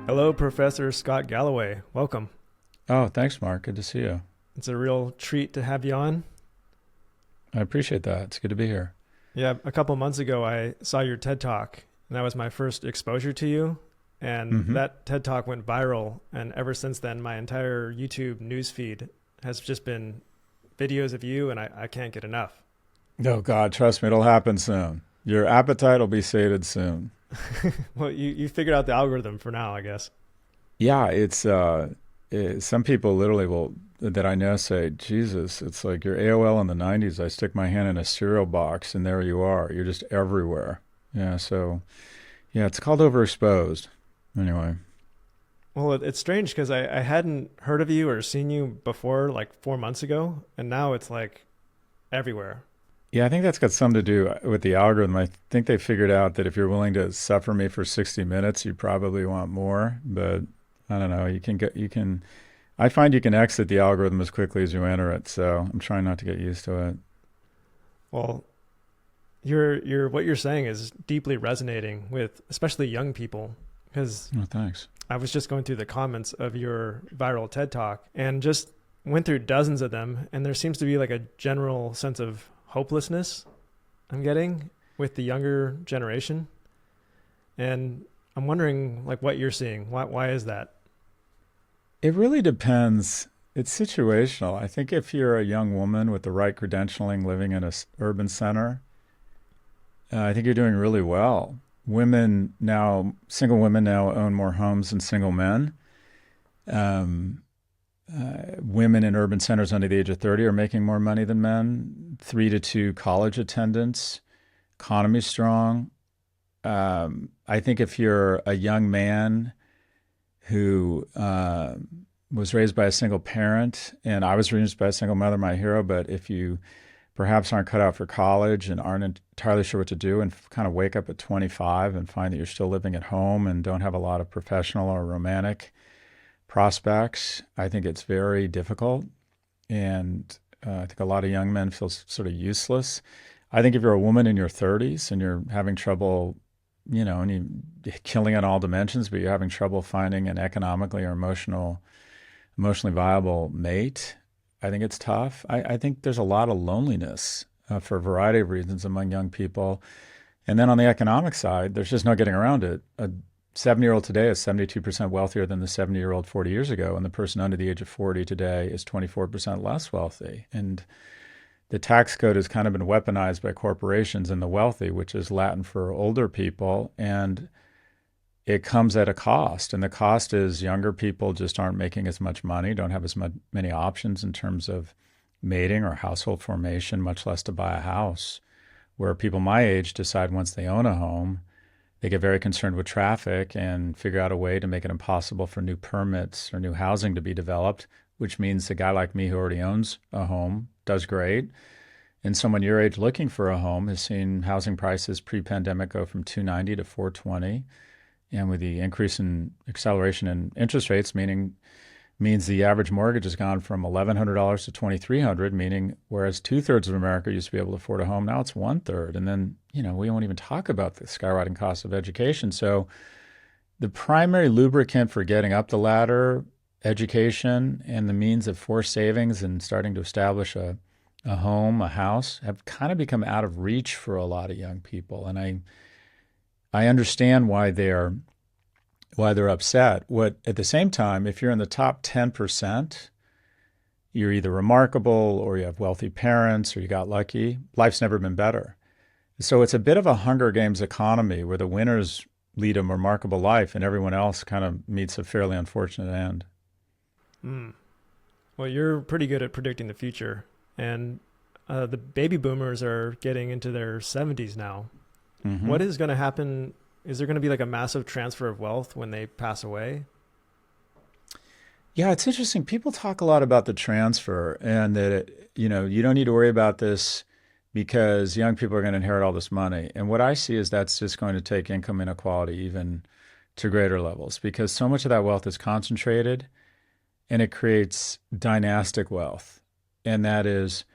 Hello, Professor Scott Galloway. Welcome. Oh, thanks, Mark. Good to see you. It's a real treat to have you on. I appreciate that. It's good to be here. Yeah, a couple months ago, I saw your TED Talk, and that was my first exposure to you. And Hmm. that TED Talk went viral. And ever since then, my entire YouTube newsfeed has just been videos of you, and I can't get enough. Oh, God, trust me, it'll happen soon. Your appetite will be sated soon. Well, you figured out the algorithm for now, I guess. Yeah, some people literally will, that I know say, Jesus, it's like your AOL in the 90s. I stick my hand in a cereal box and there you are. You're just everywhere. Yeah, so, yeah, it's called overexposed. Anyway. Well, it's strange because I hadn't heard of you or seen you before like 4 months ago, and now it's like everywhere. Yeah, I think that's got something to do with the algorithm. I think they figured out that if you're willing to suffer me for 60 minutes, you probably want more. But I don't know. I find you can exit the algorithm as quickly as you enter it. So I'm trying not to get used to it. Well, you're what you're saying is deeply resonating with especially young people because Oh, thanks. I was just going through the comments of your viral TED Talk and just went through dozens of them, and there seems to be like a general sense of hopelessness I'm getting with the younger generation. And I'm wondering like what you're seeing. Why is that? It really depends. It's situational. I think if you're a young woman with the right credentialing living in a urban center, I think you're doing really well. Single women now own more homes than single men. Um, Women in urban centers under the age of 30 are making more money than men. 3 to 2 college attendance, economy strong. I think if you're a young man who was raised by a single parent, and I was raised by a single mother, my hero, but if you perhaps aren't cut out for college and aren't entirely sure what to do and kind of wake up at 25 and find that you're still living at home and don't have a lot of professional or romantic prospects, I think it's very difficult. And I think a lot of young men feel sort of useless. I think if you're a woman in your 30s and you're having trouble, and you're killing on all dimensions, but you're having trouble finding an economically or emotionally viable mate, I think it's tough. I think there's a lot of loneliness for a variety of reasons among young people. And then on the economic side, there's just no getting around it. A 70-year-old today is 72% wealthier than the 70-year-old 40 years ago, and the person under the age of 40 today is 24% less wealthy. And the tax code has kind of been weaponized by corporations and the wealthy, which is Latin for older people, and it comes at a cost. And the cost is younger people just aren't making as much money, don't have as many options in terms of mating or household formation, much less to buy a house, where people my age decide once they own a home, they get very concerned with traffic and figure out a way to make it impossible for new permits or new housing to be developed, which means a guy like me who already owns a home does great. And someone your age looking for a home has seen housing prices pre-pandemic go from 290 to 420. And with the increase in acceleration in interest rates, means the average mortgage has gone from $1,100 to $2,300, meaning whereas 2/3 of America used to be able to afford a home, now it's 1/3. And then, we won't even talk about the skyrocketing cost of education. So the primary lubricant for getting up the ladder, education, and the means of forced savings and starting to establish a home, a house, have kind of become out of reach for a lot of young people. And I understand why they're upset. At the same time, if you're in the top 10%, you're either remarkable or you have wealthy parents or you got lucky. Life's never been better. So it's a bit of a Hunger Games economy where the winners lead a remarkable life and everyone else kind of meets a fairly unfortunate end. Mm. Well, you're pretty good at predicting the future, and the baby boomers are getting into their 70s now. Mm-hmm. What is going to happen? Is there going to be like a massive transfer of wealth when they pass away? Yeah, it's interesting. People talk a lot about the transfer and that you don't need to worry about this because young people are going to inherit all this money. And what I see is that's just going to take income inequality even to greater levels because so much of that wealth is concentrated and it creates dynastic wealth. And that is,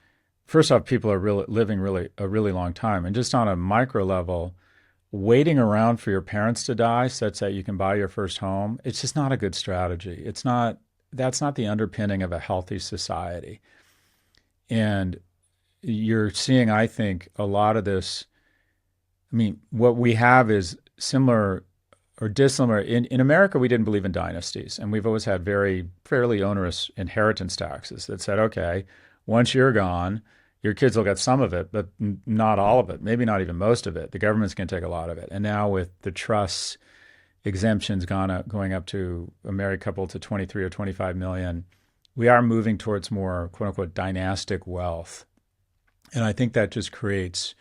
first off, people are living really a really long time. And just on a micro level, waiting around for your parents to die such that you can buy your first home, it's just not a good strategy. That's not the underpinning of a healthy society. And you're seeing, I think, a lot of this. I mean, what we have is similar or dissimilar. In America, we didn't believe in dynasties, and we've always had fairly onerous inheritance taxes that said, okay, once you're gone, your kids will get some of it, but not all of it, maybe not even most of it. The government's going to take a lot of it. And now with the trusts exemptions going up to a married couple to 23 or 25 million, we are moving towards more quote unquote dynastic wealth. And I think that just creates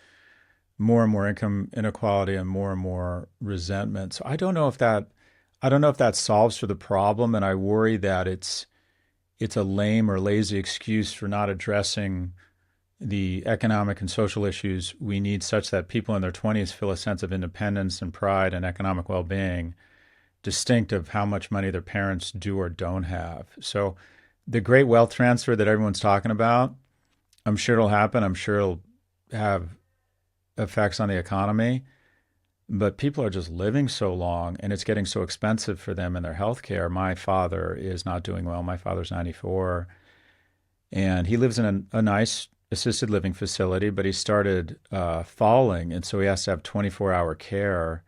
more and more income inequality and more resentment. So I don't know if that solves for the problem. And I worry that it's a lame or lazy excuse for not addressing the economic and social issues we need, such that people in their 20s feel a sense of independence and pride and economic well-being, distinct of how much money their parents do or don't have. So the great wealth transfer that everyone's talking about, I'm sure it'll happen. I'm sure it'll have effects on the economy, but people are just living so long and it's getting so expensive for them in their health care. My father is not doing well. My father's 94 and he lives in a nice assisted living facility, but he started falling. And so he has to have 24-hour care.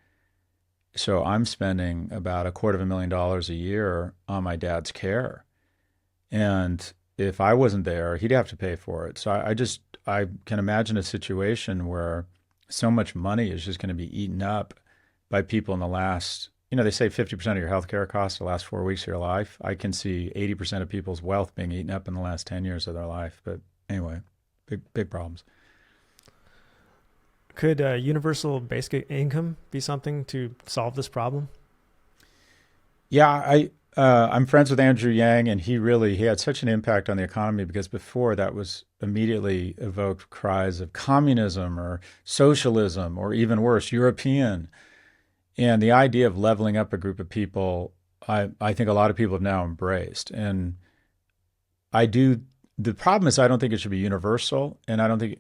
So I'm spending about $250,000 a year on my dad's care. And if I wasn't there, he'd have to pay for it. So I can imagine a situation where so much money is just going to be eaten up by people in the last, they say 50% of your healthcare costs the last 4 weeks of your life. I can see 80% of people's wealth being eaten up in the last 10 years of their life. But anyway, big problems. Could universal basic income be something to solve this problem? Yeah, I'm friends with Andrew Yang, and he had such an impact on the economy because before that was immediately evoked cries of communism or socialism or even worse, European. And the idea of leveling up a group of people, I think a lot of people have now embraced. And the problem is I don't think it should be universal, and I think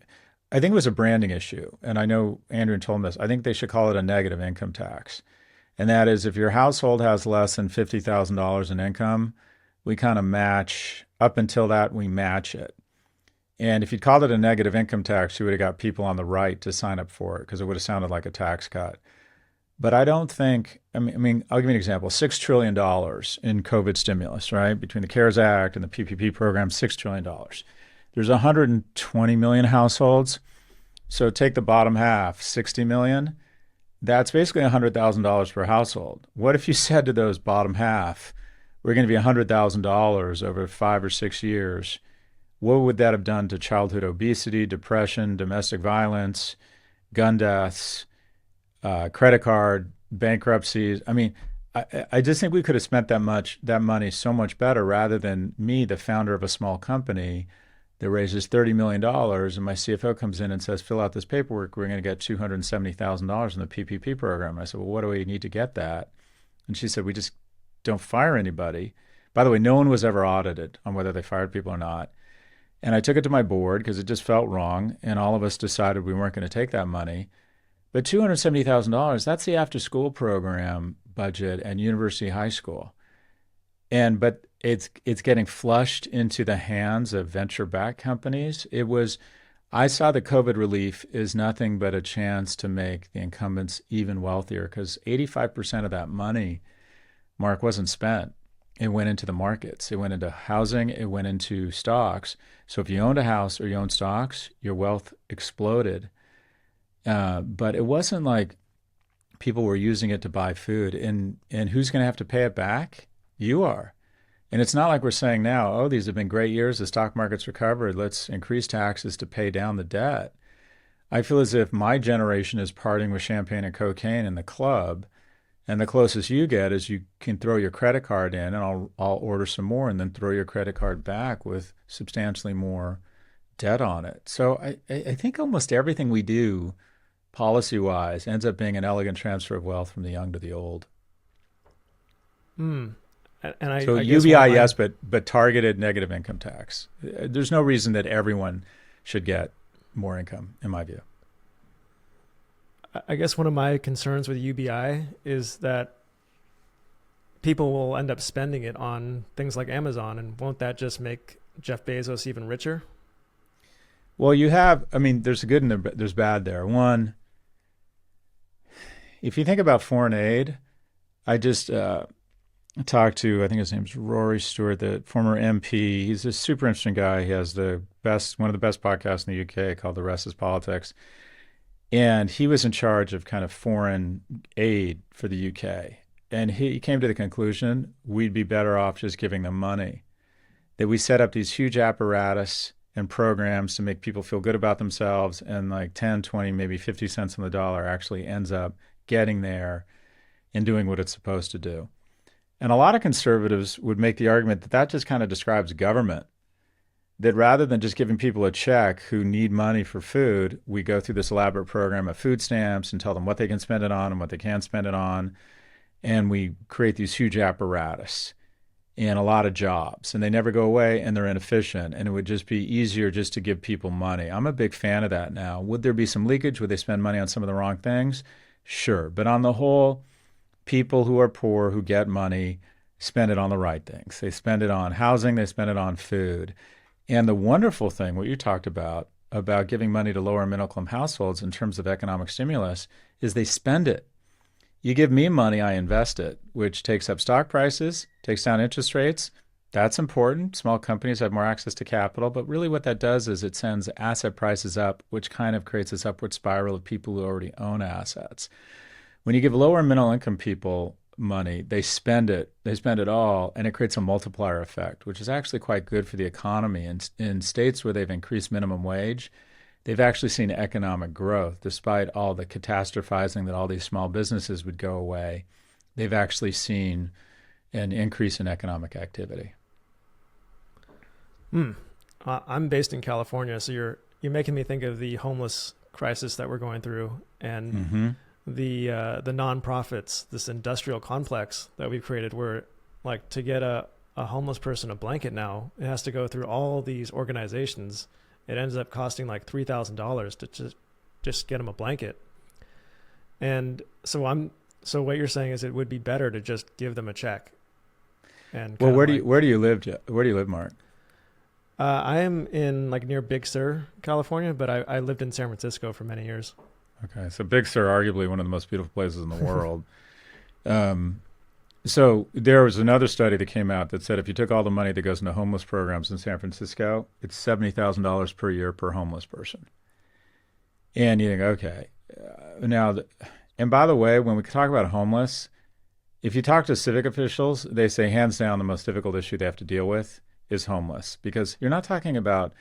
it was a branding issue. And I know Andrew told me this. I think they should call it a negative income tax. And that is if your household has less than $50,000 in income, we kind of match, up until that, we match it. And if you'd called it a negative income tax, you would have got people on the right to sign up for it because it would have sounded like a tax cut. But I don't think, I'll give you an example, $6 trillion in COVID stimulus, right? Between the CARES Act and the PPP program, $6 trillion. There's 120 million households. So take the bottom half, 60 million. That's basically $100,000 per household. What if you said to those bottom half, we're going to be $100,000 over 5 or 6 years? What would that have done to childhood obesity, depression, domestic violence, gun deaths, credit card bankruptcies? I just think we could have spent that money so much better, rather than me, the founder of a small company that raises $30 million, and my CFO comes in and says, fill out this paperwork, we're going to get $270,000 in the PPP program. And I said, well, what do we need to get that? And she said, we just don't fire anybody. By the way, no one was ever audited on whether they fired people or not. And I took it to my board because it just felt wrong, and all of us decided we weren't going to take that money. But $270,000, that's the after-school program budget at university high school. But it's getting flushed into the hands of venture-backed companies. I saw the COVID relief is nothing but a chance to make the incumbents even wealthier, because 85% of that money, Mark, wasn't spent. It went into the markets. It went into housing. It went into stocks. So if you owned a house or you owned stocks, your wealth exploded. But it wasn't like people were using it to buy food. And who's going to have to pay it back? You are. And it's not like we're saying now, oh, these have been great years, the stock market's recovered, let's increase taxes to pay down the debt. I feel as if my generation is partying with champagne and cocaine in the club, and the closest you get is you can throw your credit card in, and I'll order some more, and then throw your credit card back with substantially more debt on it. So I think almost everything we do policy-wise ends up being an elegant transfer of wealth from the young to the old. So UBI, yes, but targeted negative income tax. There's no reason that everyone should get more income, in my view. I guess one of my concerns with UBI is that people will end up spending it on things like Amazon, and won't that just make Jeff Bezos even richer? Well, I mean, there's a good and there's bad there. One, if you think about foreign aid, I just talked to, I think his name's Rory Stewart, the former MP. He's a super interesting guy. He has one of the best podcasts in the UK called The Rest is Politics. And he was in charge of kind of foreign aid for the UK. And he came to the conclusion we'd be better off just giving them money. That we set up these huge apparatus and programs to make people feel good about themselves, and like 10, 20, maybe 50 cents on the dollar actually ends up getting there and doing what it's supposed to do. And a lot of conservatives would make the argument that that just kind of describes government. That rather than just giving people a check who need money for food, we go through this elaborate program of food stamps and tell them what they can spend it on and what they can't spend it on. And we create these huge apparatus and a lot of jobs, and they never go away, and they're inefficient, and it would just be easier just to give people money. I'm a big fan of that now. Would there be some leakage? Would they spend money on some of the wrong things? Sure. But on the whole, people who are poor, who get money, spend it on the right things. They spend it on housing, they spend it on food. And the wonderful thing, what you talked about giving money to lower middle income households in terms of economic stimulus, is they spend it. You give me money, I invest it, which takes up stock prices, takes down interest rates. That's important. Small companies have more access to capital. But really what that does is it sends asset prices up, which kind of creates this upward spiral of people who already own assets. When you give lower middle income people money, they spend it all, and it creates a multiplier effect, which is actually quite good for the economy. In states where they've increased minimum wage, they've actually seen economic growth. Despite all the catastrophizing that all these small businesses would go away, they've actually seen an increase in economic activity. I'm based in California, so you're making me think of the homeless crisis that we're going through, and the nonprofits, this industrial complex that we've created, where like to get a homeless person a blanket now, it has to go through all these organizations. It ends up costing like $3,000 to just get them a blanket. And so what you're saying is it would be better to just give them a check. And well, where do you live? Where do you live, Mark? I am in like near Big Sur, California, but I lived in San Francisco for many years. Okay, so Big Sur, arguably one of the most beautiful places in the world. So there was another study that came out that said if you took all the money that goes into homeless programs in San Francisco, it's $70,000 per year per homeless person. And you think, okay, and by the way, when we talk about homeless, if you talk to civic officials, they say hands down the most difficult issue they have to deal with is homeless, because you're not talking about,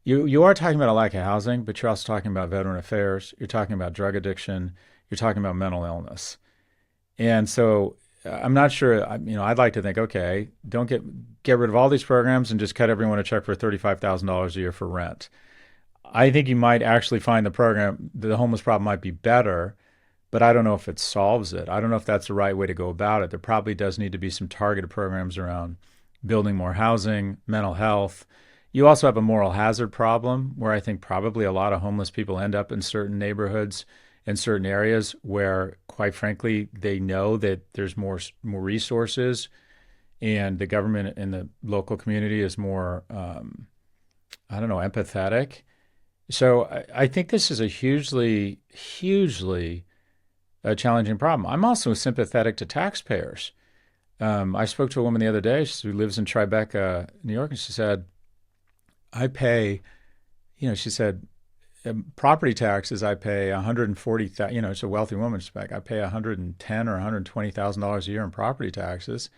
you are talking about a lack of housing, but you're also talking about veteran affairs, you're talking about drug addiction, you're talking about mental illness. And so I'm not sure, I'd like to think, okay, don't get rid of all these programs and just cut everyone a check for $35,000 a year for rent. I think you might actually find the homeless problem might be better, but I don't know if it solves it. I don't know if that's the right way to go about it. There probably does need to be some targeted programs around building more housing, mental health. You also have a moral hazard problem where I think probably a lot of homeless people end up in certain neighborhoods, in certain areas where, quite frankly, they know that there's more resources, and the government and the local community is more, empathetic. So I think this is a hugely, hugely challenging problem. I'm also sympathetic to taxpayers. I spoke to a woman the other day who lives in Tribeca, New York, and she said, I pay, she said, property taxes, I pay $140,000, it's a wealthy woman, she's like, I pay $110,000 or $120,000 a year in property taxes.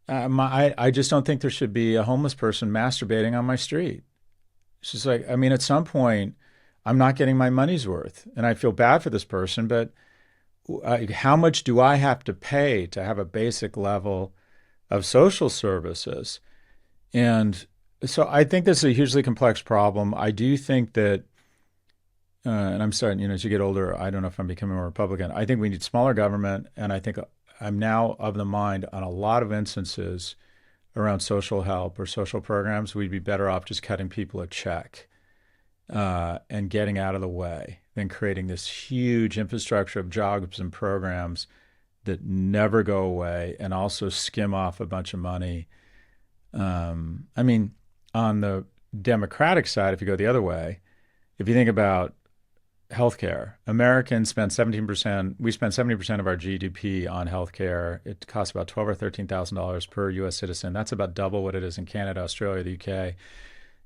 I just don't think there should be a homeless person masturbating on my street. She's like, at some point, I'm not getting my money's worth, and I feel bad for this person, but how much do I have to pay to have a basic level of social services? And so I think this is a hugely complex problem. I do think that, and I'm starting, as you get older, I don't know if I'm becoming more Republican. I think we need smaller government, and I think I'm now of the mind on a lot of instances around social help or social programs, we'd be better off just cutting people a check and getting out of the way. than creating this huge infrastructure of jobs and programs that never go away and also skim off a bunch of money. I mean, on the Democratic side, if you go the other way, if you think about healthcare, Americans spend 17%, we spend 70% of our GDP on healthcare. It costs about $12,000 or $13,000 per US citizen. That's about double what it is in Canada, Australia, the UK.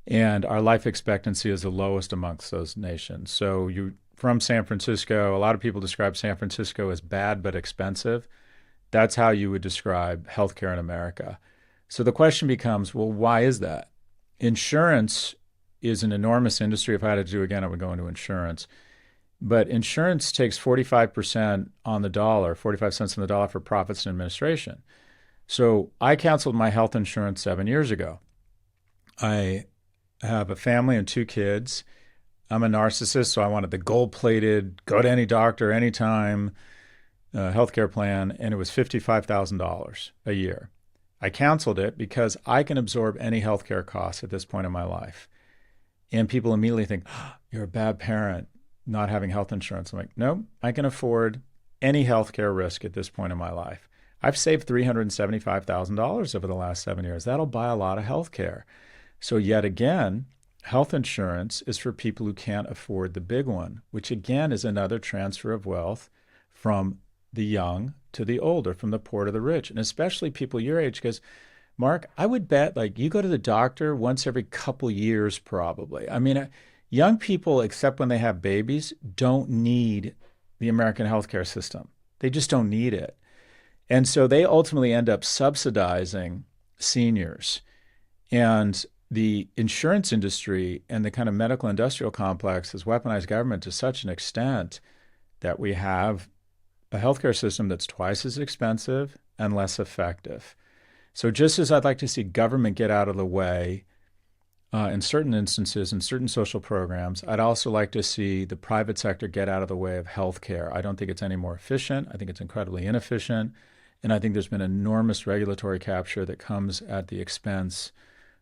And our life expectancy is the lowest amongst those nations. So from San Francisco, a lot of people describe San Francisco as bad but expensive. That's how you would describe healthcare in America. So the question becomes, well, why is that? Insurance is an enormous industry. If I had to do it again, I would go into insurance. But insurance takes 45% on the dollar, 45 cents on the dollar for profits and administration. So I canceled my health insurance 7 years ago. I have a family and 2 kids. I'm a narcissist, so I wanted the gold-plated, go to any doctor anytime healthcare plan, and it was $55,000 a year. I canceled it because I can absorb any healthcare costs at this point in my life. And people immediately think, oh, you're a bad parent not having health insurance. I'm like, no, I can afford any healthcare risk at this point in my life. I've saved $375,000 over the last 7 years. That'll buy a lot of healthcare. So yet again, health insurance is for people who can't afford the big one, which again is another transfer of wealth from the young to the older, from the poor to the rich, and especially people your age. Because, Mark, I would bet like you go to the doctor once every couple years probably. I mean, young people, except when they have babies, don't need the American healthcare system. They just don't need it. And so they ultimately end up subsidizing seniors. And the insurance industry and the kind of medical industrial complex has weaponized government to such an extent that we have a healthcare system that's twice as expensive and less effective. So just as I'd like to see government get out of the way in certain instances, in certain social programs, I'd also like to see the private sector get out of the way of healthcare. I don't think it's any more efficient. I think it's incredibly inefficient. And I think there's been enormous regulatory capture that comes at the expense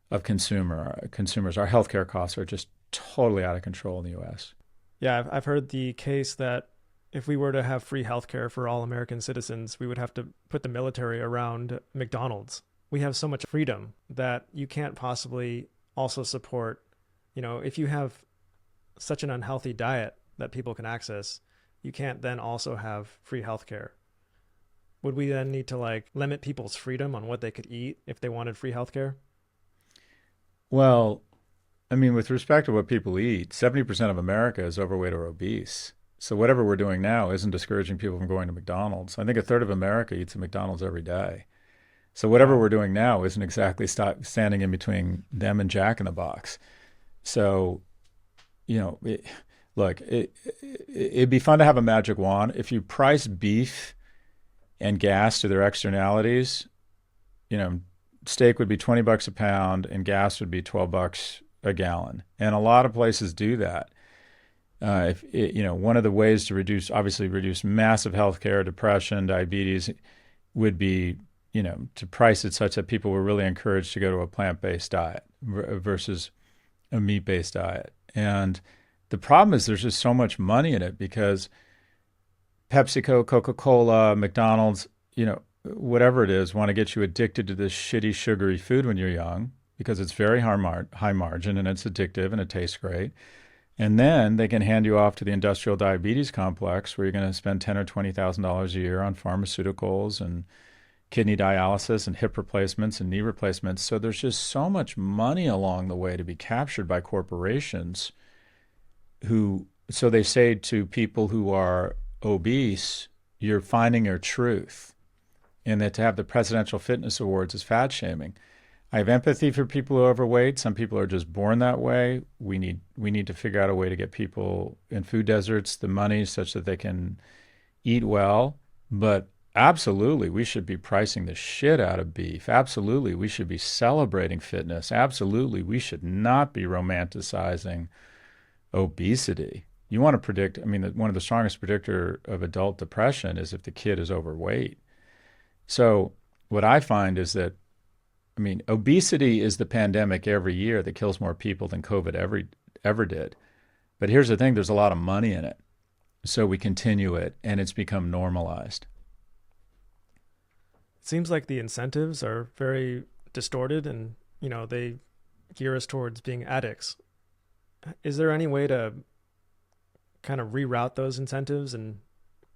of consumers. Our healthcare costs are just totally out of control in the U.S. Yeah, I've heard the case that if we were to have free healthcare for all American citizens, we would have to put the military around McDonald's. We have so much freedom that you can't possibly also support, if you have such an unhealthy diet that people can access, you can't then also have free healthcare. Would we then need to limit people's freedom on what they could eat if they wanted free healthcare? Well, I mean, with respect to what people eat, 70% of America is overweight or obese. So whatever we're doing now isn't discouraging people from going to McDonald's. I think a third of America eats at McDonald's every day. So whatever we're doing now isn't exactly standing in between them and Jack in the Box. So, it'd be fun to have a magic wand. If you price beef and gas to their externalities, steak would be $20 a pound and gas would be $12 a gallon. And a lot of places do that. One of the ways to reduce massive healthcare, depression, diabetes would be, to price it such that people were really encouraged to go to a plant-based diet versus a meat-based diet. And the problem is there's just so much money in it because PepsiCo, Coca-Cola, McDonald's, whatever it is, want to get you addicted to this shitty, sugary food when you're young because it's very high margin and it's addictive and it tastes great. And then they can hand you off to the industrial diabetes complex where you're going to spend $10,000 or $20,000 a year on pharmaceuticals and kidney dialysis and hip replacements and knee replacements. So there's just so much money along the way to be captured by corporations so they say to people who are obese, you're finding your truth. And that to have the Presidential Fitness Awards is fat shaming. I have empathy for people who are overweight. Some people are just born that way. We need to figure out a way to get people in food deserts the money such that they can eat well. But absolutely, we should be pricing the shit out of beef. Absolutely, we should be celebrating fitness. Absolutely, we should not be romanticizing obesity. You want to predict, one of the strongest predictor of adult depression is if the kid is overweight. So what I find is that, obesity is the pandemic every year that kills more people than COVID ever did. But here's the thing, there's a lot of money in it. So we continue it, and it's become normalized. It seems like the incentives are very distorted, and they gear us towards being addicts. Is there any way to kind of reroute those incentives and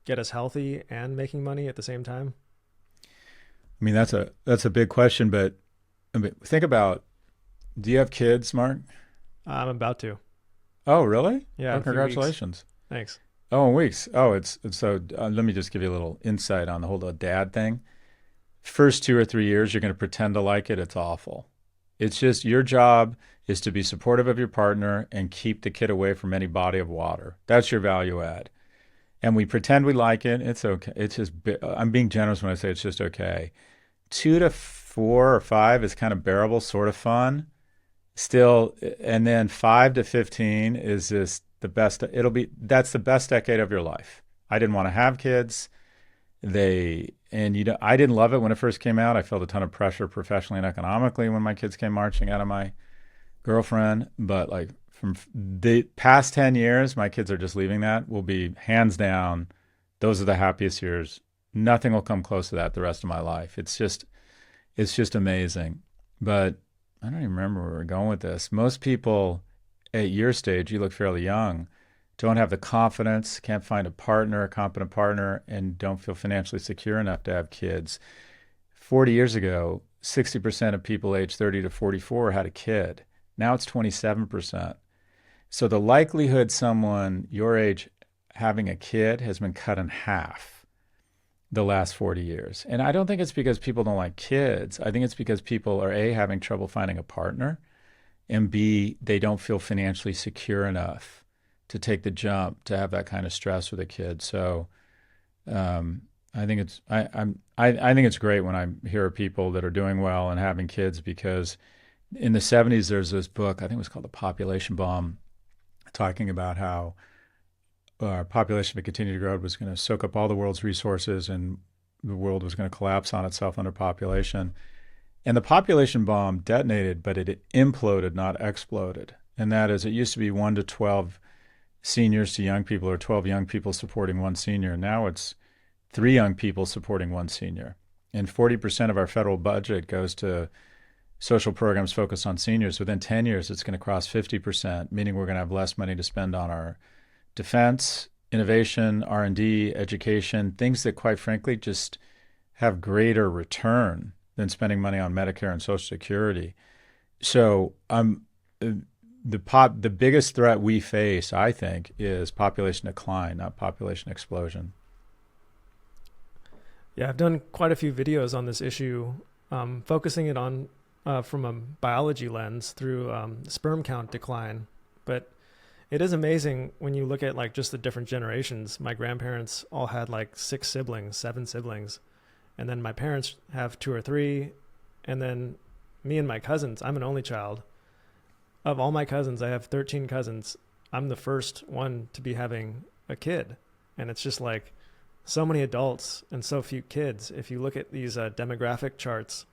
get us healthy and making money at the same time? I mean, that's a big question, but I mean, think about, do you have kids, Mark? I'm about to. Oh, really? Yeah, Oh, in a few weeks. congratulations. Thanks. Oh, in weeks. Oh, it's so let me just give you a little insight on the whole dad thing. First 2 or 3 years, you're going to pretend to like it. It's awful. It's just your job is to be supportive of your partner and keep the kid away from any body of water. That's your value add. And we pretend we like it. It's okay. It's just, I'm being generous when I say it's just okay. 2 to 4 or 5 is kind of bearable, sort of fun. Still, and then 5 to 15 is just the best. That's the best decade of your life. I didn't want to have kids. I didn't love it when it first came out. I felt a ton of pressure professionally and economically when my kids came marching out of my girlfriend. But like from the past 10 years, my kids are just leaving that. Will be hands down, those are the happiest years. Nothing will come close to that the rest of my life. It's just amazing. But I don't even remember where we're going with this. Most people at your stage, you look fairly young, don't have the confidence, can't find a competent partner, and don't feel financially secure enough to have kids. 40 years ago, 60% of people aged 30 to 44 had a kid. Now it's 27%. So the likelihood someone your age having a kid has been cut in half the last 40 years. And I don't think it's because people don't like kids. I think it's because people are A, having trouble finding a partner, and B, they don't feel financially secure enough to take the jump to have that kind of stress with a kid. So I think it's great when I hear of people that are doing well and having kids, because in the 70s there's this book, I think it was called The Population Bomb, talking about how our population, if it continued to grow, was going to soak up all the world's resources and the world was going to collapse on itself under population. And the population bomb detonated, but it imploded, not exploded. And that is, it used to be 1 to 12 seniors to young people, or 12 young people supporting one senior. Now it's 3 young people supporting one senior. And 40% of our federal budget goes to social programs focused on seniors. Within 10 years, it's going to cross 50%, meaning we're going to have less money to spend on our defense, innovation, R&D, education, things that, quite frankly, just have greater return than spending money on Medicare and Social Security. So the biggest threat we face, I think, is population decline, not population explosion. Yeah, I've done quite a few videos on this issue, focusing it on from a biology lens through sperm count decline. But it is amazing when you look at like just the different generations. My grandparents all had like 6 siblings, 7 siblings. And then my parents have 2 or 3. And then me and my cousins, I'm an only child. Of all my cousins, I have 13 cousins. I'm the first one to be having a kid. And it's just like so many adults and so few kids. If you look at these demographic charts,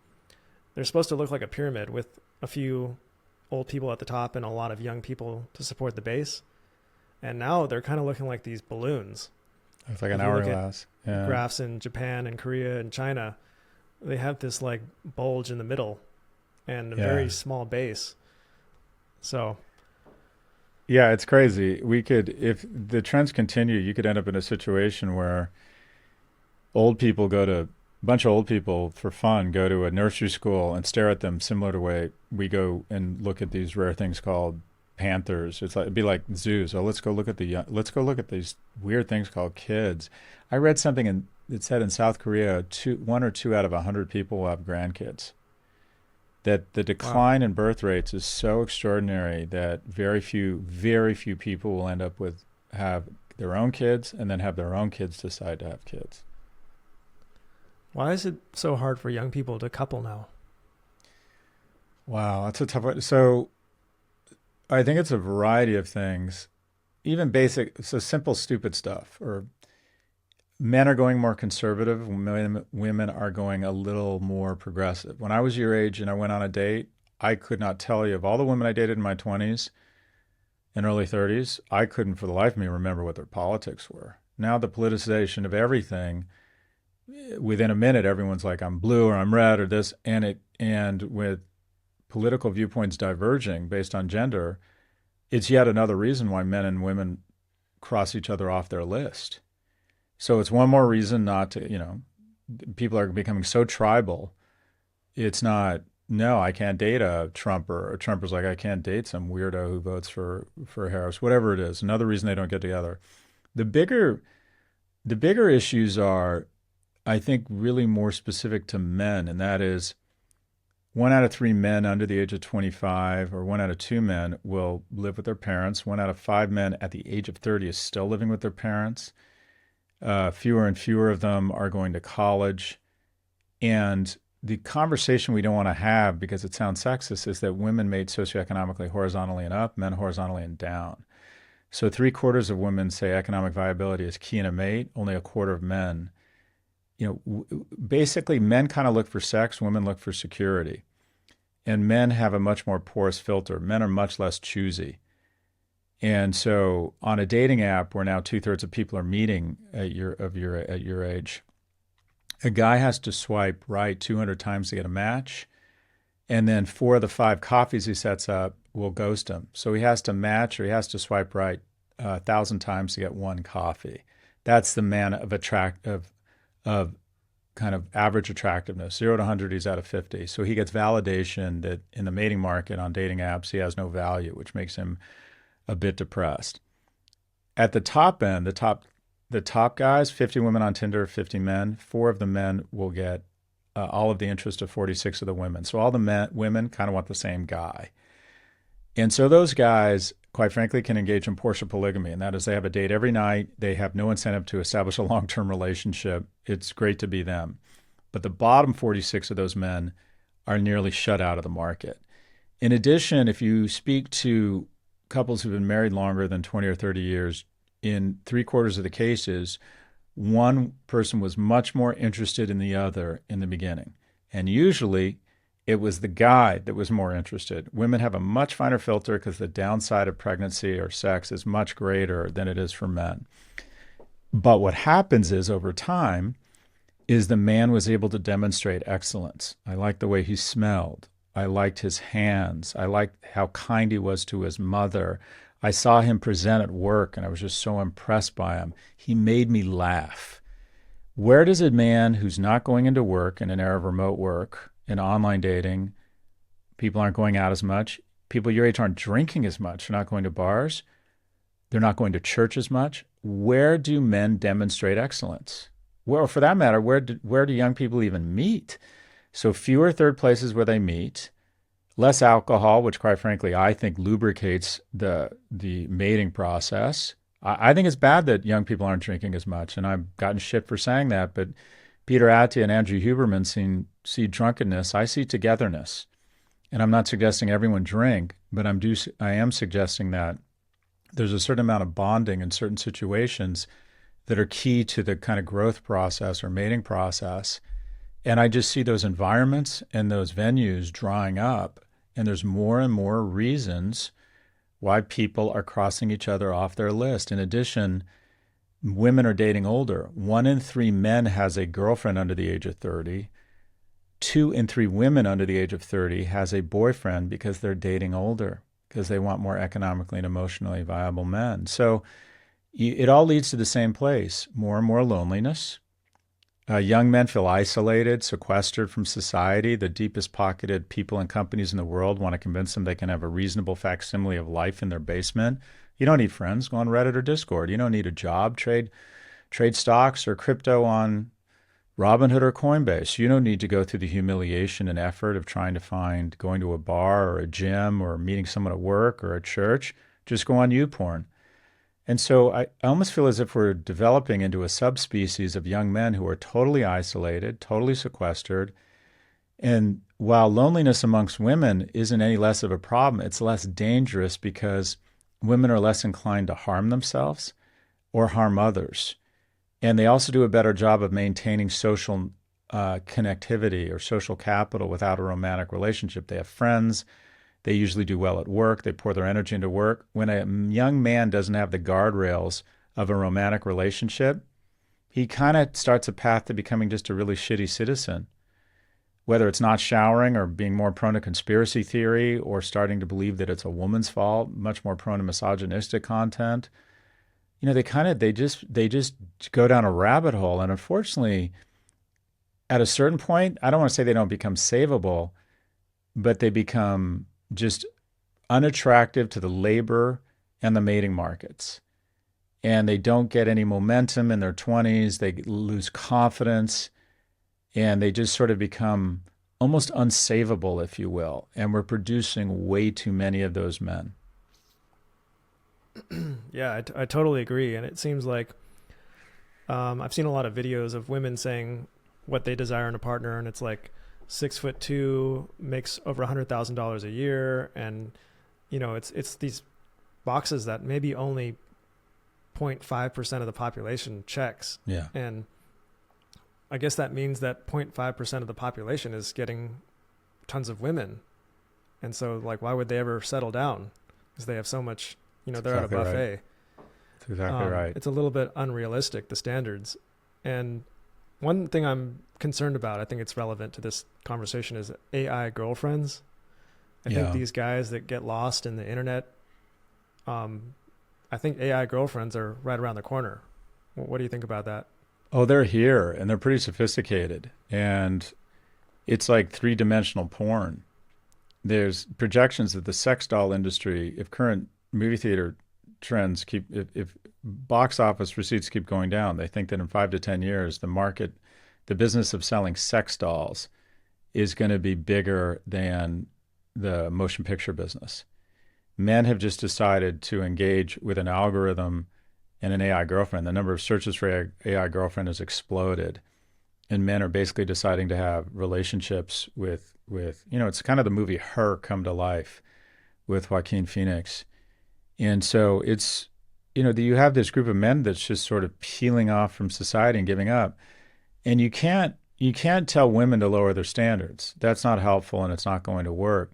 they're supposed to look like a pyramid with a few old people at the top and a lot of young people to support the base. And now they're kind of looking like these balloons. It's like an hourglass. Yeah. Graphs in Japan and Korea and China, they have this like bulge in the middle and a very small base. So yeah, it's crazy. If the trends continue, you could end up in a situation where a bunch of old people for fun go to a nursery school and stare at them, similar to the way we go and look at these rare things called panthers. It'd be like zoos. Oh, let's go look at these weird things called kids. I read something it said in South Korea, 1 or 2 out of 100 people will have grandkids. That the decline in birth rates is so extraordinary that very few people will end up have their own kids and then have their own kids decide to have kids. Why is it so hard for young people to couple now? Wow, that's a tough one. So I think it's a variety of things, even simple, stupid stuff. Or men are going more conservative, women are going a little more progressive. When I was your age and I went on a date, I could not tell you, of all the women I dated in my 20s and early 30s, I couldn't for the life of me remember what their politics were. Now the politicization of everything, within a minute, everyone's like, I'm blue or I'm red or this, and with political viewpoints diverging based on gender, it's yet another reason why men and women cross each other off their list. So it's one more reason not to, people are becoming so tribal. It's not, no, I can't date a Trumper, or Trumper's like, I can't date some weirdo who votes for Harris, whatever it is. Another reason they don't get together. The bigger issues are, I think, really more specific to men, and that is 1 out of 3 men under the age of 25, or 1 out of 2 men will live with their parents. 1 out of 5 men at the age of 30 is still living with their parents. Fewer and fewer of them are going to college. And the conversation we don't want to have, because it sounds sexist, is that women mate socioeconomically horizontally and up, men horizontally and down. So 3/4 of women say economic viability is key in a mate, only 1/4 of men. Basically, men kind of look for sex, women look for security. And men have a much more porous filter. Men are much less choosy. And so on a dating app where now 2/3 of people are meeting at your age, a guy has to swipe right 200 times to get a match, and then 4 of the 5 coffees he sets up will ghost him. So he has to match, or he has to swipe right 1,000 times to get 1 coffee. That's the man of kind of average attractiveness. 0 to 100, he's out of 50. So he gets validation that in the mating market on dating apps, he has no value, which makes him a bit depressed. At the top end, the top guys, 50 women on Tinder, 50 men, 4 of the men will get all of the interest of 46 of the women. So all the women kind of want the same guy. And so those guys, quite frankly, can engage in partial polygamy. And that is, they have a date every night. They have no incentive to establish a long-term relationship. It's great to be them. But the bottom 46 of those men are nearly shut out of the market. In addition, if you speak to couples who've been married longer than 20 or 30 years, in 3/4 of the cases, one person was much more interested in the other in the beginning. And usually it was the guy that was more interested. Women have a much finer filter because the downside of pregnancy or sex is much greater than it is for men. But what happens is, over time, is the man was able to demonstrate excellence. I liked the way he smelled. I liked his hands. I liked how kind he was to his mother. I saw him present at work, and I was just so impressed by him. He made me laugh. Where does a man who's not going into work in an era of remote work, in online dating, people aren't going out as much, people your age aren't drinking as much, they're not going to bars, they're not going to church as much, where do men demonstrate excellence? Well, for that matter, where do young people even meet? So fewer third places where they meet, less alcohol, which quite frankly I think lubricates the mating process. I think it's bad that young people aren't drinking as much, and I've gotten shit for saying that, but Peter Attia and Andrew Huberman see drunkenness. I see togetherness. And I'm not suggesting everyone drink, but I am suggesting that there's a certain amount of bonding in certain situations that are key to the kind of growth process or mating process. And I just see those environments and those venues drying up. And there's more and more reasons why people are crossing each other off their list. In addition, women are dating older. 1 in 3 men has a girlfriend under the age of 30. 2 in 3 women under the age of 30 has a boyfriend because they're dating older, because they want more economically and emotionally viable men. So it all leads to the same place, more and more loneliness. Young men feel isolated, sequestered from society. The deepest pocketed people and companies in the world want to convince them they can have a reasonable facsimile of life in their basement. You don't need friends. Go on Reddit or Discord. You don't need a job. Trade stocks or crypto on Robinhood or Coinbase. You don't need to go through the humiliation and effort of trying to find going to a bar or a gym or meeting someone at work or at church. Just go on YouPorn. And so I almost feel as if we're developing into a subspecies of young men who are totally isolated, totally sequestered. And while loneliness amongst women isn't any less of a problem, it's less dangerous because women are less inclined to harm themselves or harm others. And they also do a better job of maintaining social connectivity or social capital without a romantic relationship. They have friends, They usually do well at work. They pour their energy into work. When a young man doesn't have the guardrails of a romantic relationship, he kind of starts a path to becoming just a really shitty citizen. Whether it's not showering or being more prone to conspiracy theory or starting to believe that it's a woman's fault, much more prone to misogynistic content. They just go down a rabbit hole. And unfortunately, at a certain point, I don't want to say they don't become savable, but they become just unattractive to the labor and the mating markets. And they don't get any momentum in their 20s. They lose confidence, and they just sort of become almost unsavable, if you will. And we're producing way too many of those men. Yeah, I totally agree. And it seems like I've seen a lot of videos of women saying what they desire in a partner, and it's like 6'2", makes over $100,000 a year, and it's these boxes that maybe only 0.5% of the population checks. Yeah. And I guess that means that 0.5% of the population is getting tons of women. And so, like, why would they ever settle down? Because they have so much, they're exactly at a buffet. Right. That's exactly right. It's a little bit unrealistic, the standards. And one thing I'm concerned about, I think it's relevant to this conversation, is AI girlfriends. I think these guys that get lost in the internet, I think AI girlfriends are right around the corner. What do you think about that? Oh, they're here, and they're pretty sophisticated. And it's like three-dimensional porn. There's projections that the sex doll industry, if current movie theater trends if box office receipts keep going down, they think that in 5 to 10 years, the business of selling sex dolls is going to be bigger than the motion picture business. Men have just decided to engage with an algorithm and an AI girlfriend. The number of searches for AI girlfriend has exploded, and men are basically deciding to have relationships with it's kind of the movie Her come to life with Joaquin Phoenix. And so it's, you have this group of men that's just sort of peeling off from society and giving up. And you can't tell women to lower their standards. That's not helpful, and it's not going to work.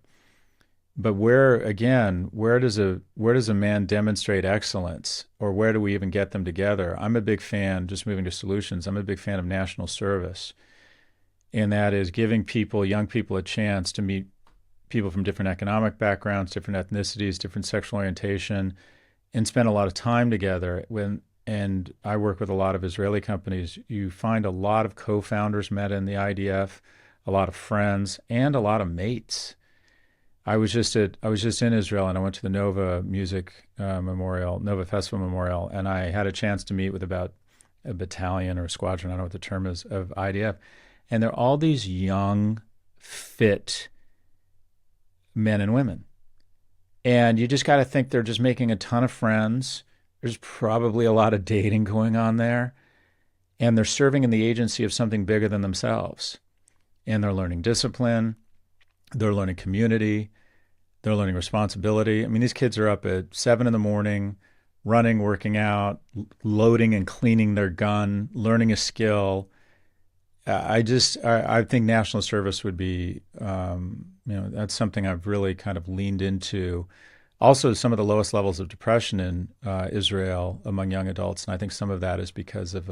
But where does a man demonstrate excellence, or where do we even get them together? I'm a big fan, just moving to solutions, I'm a big fan of national service. And that is giving young people, a chance to meet people from different economic backgrounds, different ethnicities, different sexual orientation, and spend a lot of time together. And I work with a lot of Israeli companies. You find a lot of co-founders met in the IDF, a lot of friends, and a lot of mates. I was just in Israel, and I went to the Nova Nova Festival Memorial, and I had a chance to meet with about a battalion or a squadron, I don't know what the term is, of IDF. And they're all these young, fit men and women. And you just got to think they're just making a ton of friends. There's probably a lot of dating going on there. And they're serving in the agency of something bigger than themselves. And they're learning discipline. They're learning community. They're learning responsibility. I mean, these kids are up at 7 a.m, running, working out, loading and cleaning their gun, learning a skill. I think national service would be, that's something I've really kind of leaned into. Also, some of the lowest levels of depression in Israel among young adults, and I think some of that is because of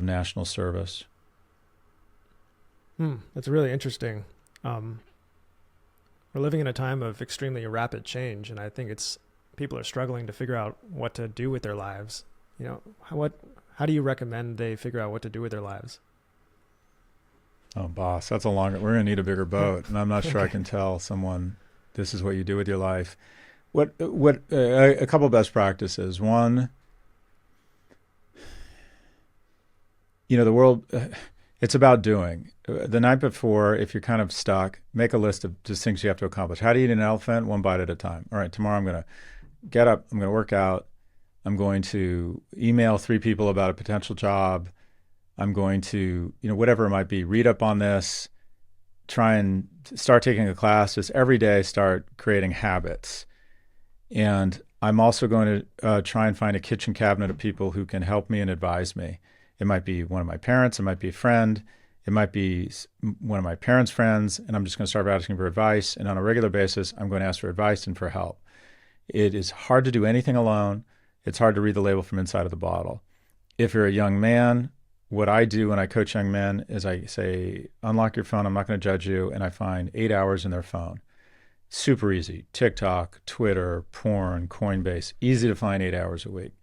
national service. That's really interesting. We're living in a time of extremely rapid change, and I think people are struggling to figure out what to do with their lives. How do you recommend they figure out what to do with their lives? Oh, boss, we're going to need a bigger boat, and I'm not sure I can tell someone this is what you do with your life. A couple best practices. One, the world, it's about doing. The night before, if you're kind of stuck, make a list of just things you have to accomplish. How do you eat an elephant? One bite at a time. All right, tomorrow I'm going to get up, I'm going to work out, I'm going to email 3 people about a potential job, I'm going to, whatever it might be, read up on this, try and start taking a class, just every day start creating habits. And I'm also going to try and find a kitchen cabinet of people who can help me and advise me. It might be one of my parents, it might be a friend, It might be one of my parents' friends, and I'm just going to start asking for advice. And on a regular basis, I'm going to ask for advice and for help. It is hard to do anything alone. It's hard to read the label from inside of the bottle. If you're a young man, what I do when I coach young men is I say, unlock your phone. I'm not going to judge you. And I find 8 hours in their phone. Super easy. TikTok, Twitter, porn, Coinbase. Easy to find 8 hours a week.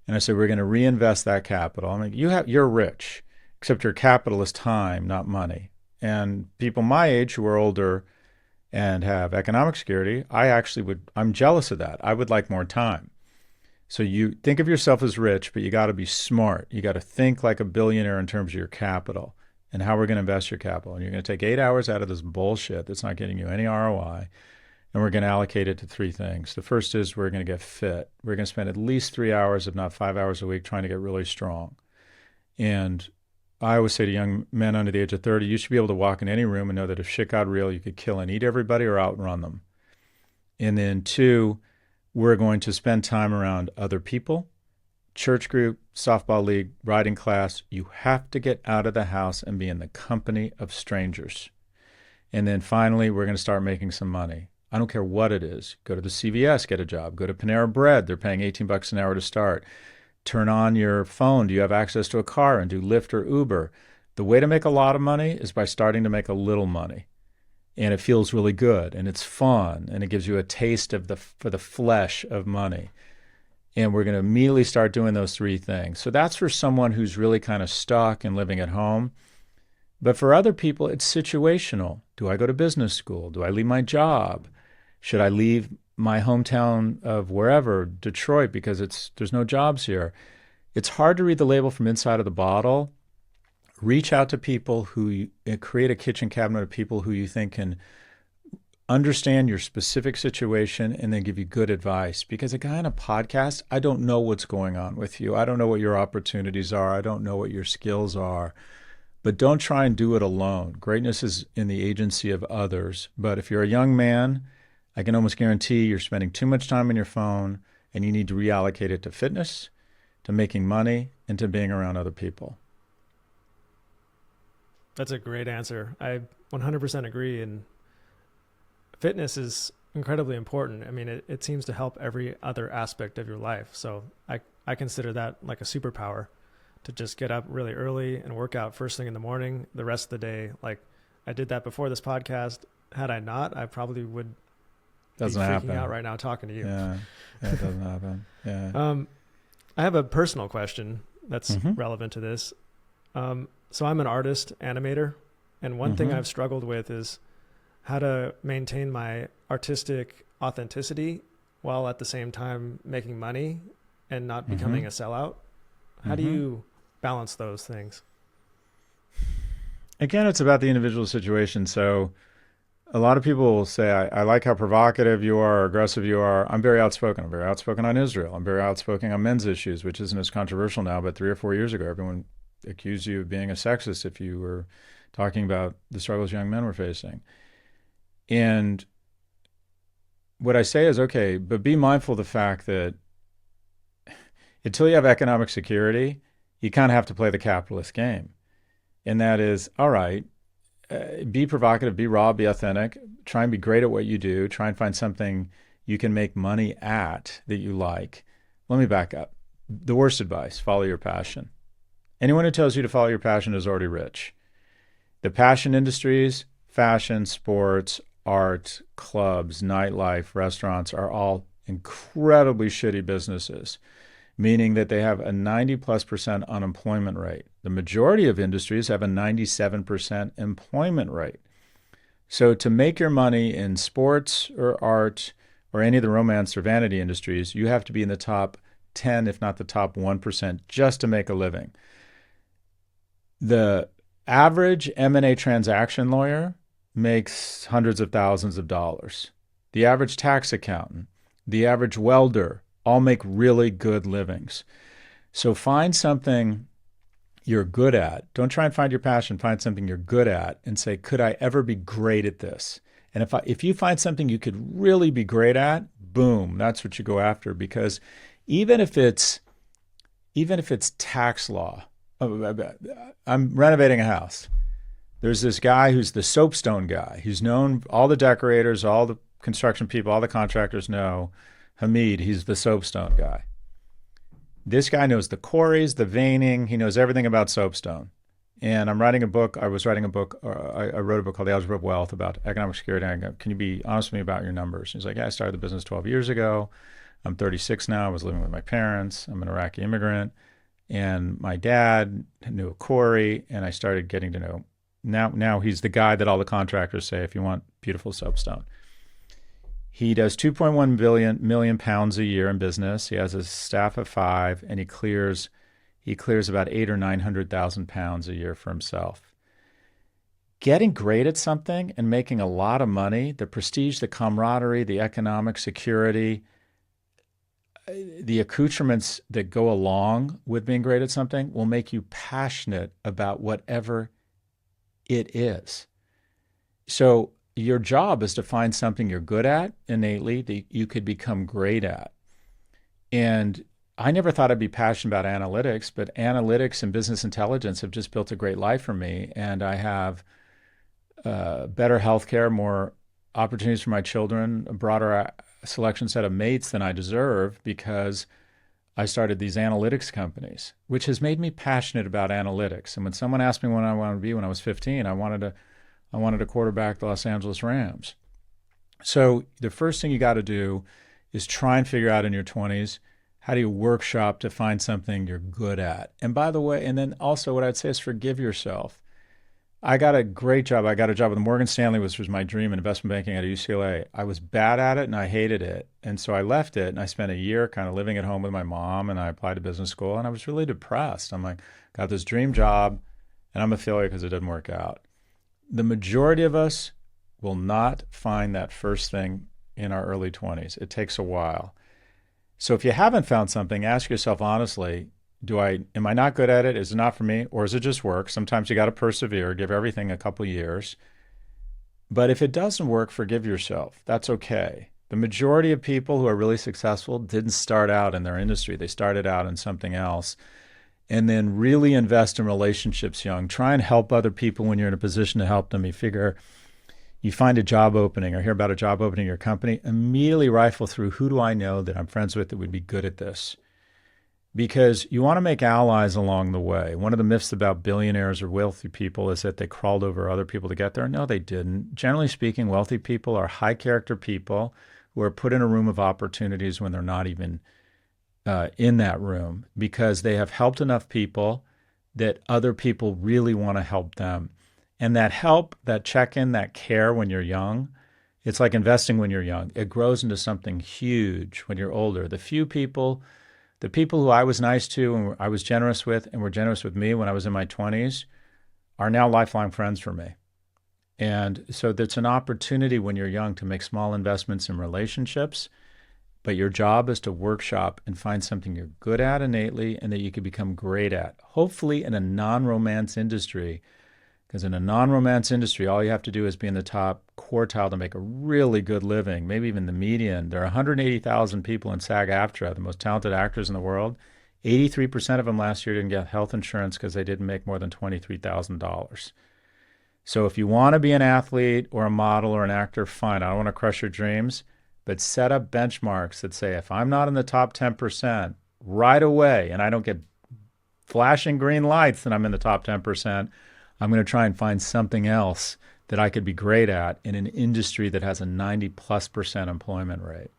And I say, we're going to reinvest that capital. I mean, you're rich, except your capital is time, not money. And people my age who are older and have economic security, I'm jealous of that. I would like more time. So you think of yourself as rich, but you got to be smart. You got to think like a billionaire in terms of your capital and how we're going to invest your capital. And you're going to take 8 hours out of this bullshit that's not getting you any ROI. And we're going to allocate it to 3 things. The first is we're going to get fit. We're going to spend at least 3 hours, if not 5 hours a week, trying to get really strong. And I always say to young men under the age of 30, you should be able to walk in any room and know that if shit got real, you could kill and eat everybody or outrun them. And then 2, we're going to spend time around other people, church group, softball league, riding class. You have to get out of the house and be in the company of strangers. And then finally, we're going to start making some money. I don't care what it is. Go to the CVS, get a job. Go to Panera Bread. They're paying $18 an hour to start. Turn on your phone. Do you have access to a car? And do Lyft or Uber. The way to make a lot of money is by starting to make a little money. And it feels really good, and it's fun, and it gives you a taste for the flesh of money. And we're going to immediately start doing those 3 things. So that's for someone who's really kind of stuck and living at home. But for other people, it's situational. Do I go to business school? Do I leave my job? Should I leave my hometown of wherever, Detroit, because there's no jobs here? It's hard to read the label from inside of the bottle. Reach out to people create a kitchen cabinet of people who you think can understand your specific situation and then give you good advice. Because a guy on a podcast, I don't know what's going on with you. I don't know what your opportunities are. I don't know what your skills are. But don't try and do it alone. Greatness is in the agency of others. But if you're a young man, I can almost guarantee you're spending too much time on your phone, and you need to reallocate it to fitness, to making money, and to being around other people. That's a great answer. I 100% agree. And fitness is incredibly important. I mean, it seems to help every other aspect of your life. So I consider that like a superpower, to just get up really early and work out first thing in the morning. The rest of the day, like I did that before this podcast. Had I not, I probably would doesn't be freaking happen. out right now talking to you. Yeah, it doesn't happen. Yeah. I have a personal question that's relevant to this. So I'm an artist, animator, and one thing I've struggled with is how to maintain my artistic authenticity while at the same time making money and not becoming a sellout. How do you balance those things? Again, it's about the individual situation. So a lot of people will say, I like how provocative you are, or aggressive you are. I'm very outspoken. I'm very outspoken on Israel. I'm very outspoken on men's issues, which isn't as controversial now, but 3 or 4 years ago, everyone accused you of being a sexist if you were talking about the struggles young men were facing. And what I say is, okay, but be mindful of the fact that until you have economic security, you kind of have to play the capitalist game. And that is, all right, be provocative, be raw, be authentic, try and be great at what you do, try and find something you can make money at that you like. Let me back up. The worst advice, follow your passion. Anyone who tells you to follow your passion is already rich. The passion industries, fashion, sports, art, clubs, nightlife, restaurants are all incredibly shitty businesses, meaning that they have a 90+% unemployment rate. The majority of industries have a 97% employment rate. So to make your money in sports or art or any of the romance or vanity industries, you have to be in the top 10, if not the top 1%, just to make a living. The average M&A transaction lawyer makes hundreds of thousands of dollars. The average tax accountant, the average welder, all make really good livings. So find something you're good at. Don't try and find your passion. Find something you're good at and say, could I ever be great at this? And if you find something you could really be great at, boom, that's what you go after. Because even if it's tax law, I'm renovating a house. There's this guy who's the soapstone guy. He's known, all the decorators, all the construction people, all the contractors know Hamid. He's the soapstone guy. This guy knows the quarries, the veining. He knows everything about soapstone. And I'm writing a book. I wrote a book called The Algebra of Wealth about economic security. I go, can you be honest with me about your numbers? He's like, yeah, I started the business 12 years ago. I'm 36 now. I was living with my parents. I'm an Iraqi immigrant. And my dad knew a quarry, and I started getting to know. Now he's the guy that all the contractors say, if you want beautiful soapstone. He does 2.1 million pounds a year in business. He has a staff of 5, and he clears about 800,000 or 900,000 pounds a year for himself. Getting great at something and making a lot of money, the prestige, the camaraderie, the economic security, the accoutrements that go along with being great at something will make you passionate about whatever it is. So your job is to find something you're good at innately that you could become great at. And I never thought I'd be passionate about analytics, but analytics and business intelligence have just built a great life for me. And I have better healthcare, more opportunities for my children, a broader selection set of mates than I deserve because I started these analytics companies, which has made me passionate about analytics. And when someone asked me what I wanted to be when I was 15, I wanted to quarterback the Los Angeles Rams. So the first thing you got to do is try and figure out in your 20s, how do you workshop to find something you're good at? And by the way, and then also what I'd say is forgive yourself. I got a great job. I got a job with Morgan Stanley, which was my dream in investment banking at UCLA. I was bad at it and I hated it. And so I left it and I spent a year kind of living at home with my mom, and I applied to business school and I was really depressed. I'm like, got this dream job and I'm a failure because it didn't work out. The majority of us will not find that first thing in our early 20s. It takes a while. So if you haven't found something, ask yourself honestly, am I not good at it? Is it not for me? Or is it just work? Sometimes you got to persevere, give everything a couple years. But if it doesn't work, forgive yourself. That's okay. The majority of people who are really successful didn't start out in their industry. They started out in something else. And then really invest in relationships young. Try and help other people when you're in a position to help them. You find a job opening or hear about a job opening in your company, immediately rifle through, who do I know that I'm friends with that would be good at this? Because you want to make allies along the way. One of the myths about billionaires or wealthy people is that they crawled over other people to get there. No, they didn't. Generally speaking, wealthy people are high character people who are put in a room of opportunities when they're not even in that room, because they have helped enough people that other people really want to help them. And that help, that check-in, that care when you're young, it's like investing when you're young. It grows into something huge when you're older. The people who I was nice to and I was generous with and were generous with me when I was in my 20s are now lifelong friends for me. And so there's an opportunity when you're young to make small investments in relationships, but your job is to workshop and find something you're good at innately and that you can become great at, hopefully in a non-romance industry. Because in a non-romance industry, all you have to do is be in the top quartile to make a really good living, maybe even the median. There are 180,000 people in SAG-AFTRA, the most talented actors in the world. 83% of them last year didn't get health insurance because they didn't make more than $23,000. So if you want to be an athlete or a model or an actor, fine. I don't want to crush your dreams, but set up benchmarks that say, if I'm not in the top 10% right away and I don't get flashing green lights that I'm in the top 10%, I'm going to try and find something else that I could be great at in an industry that has a 90+% employment rate.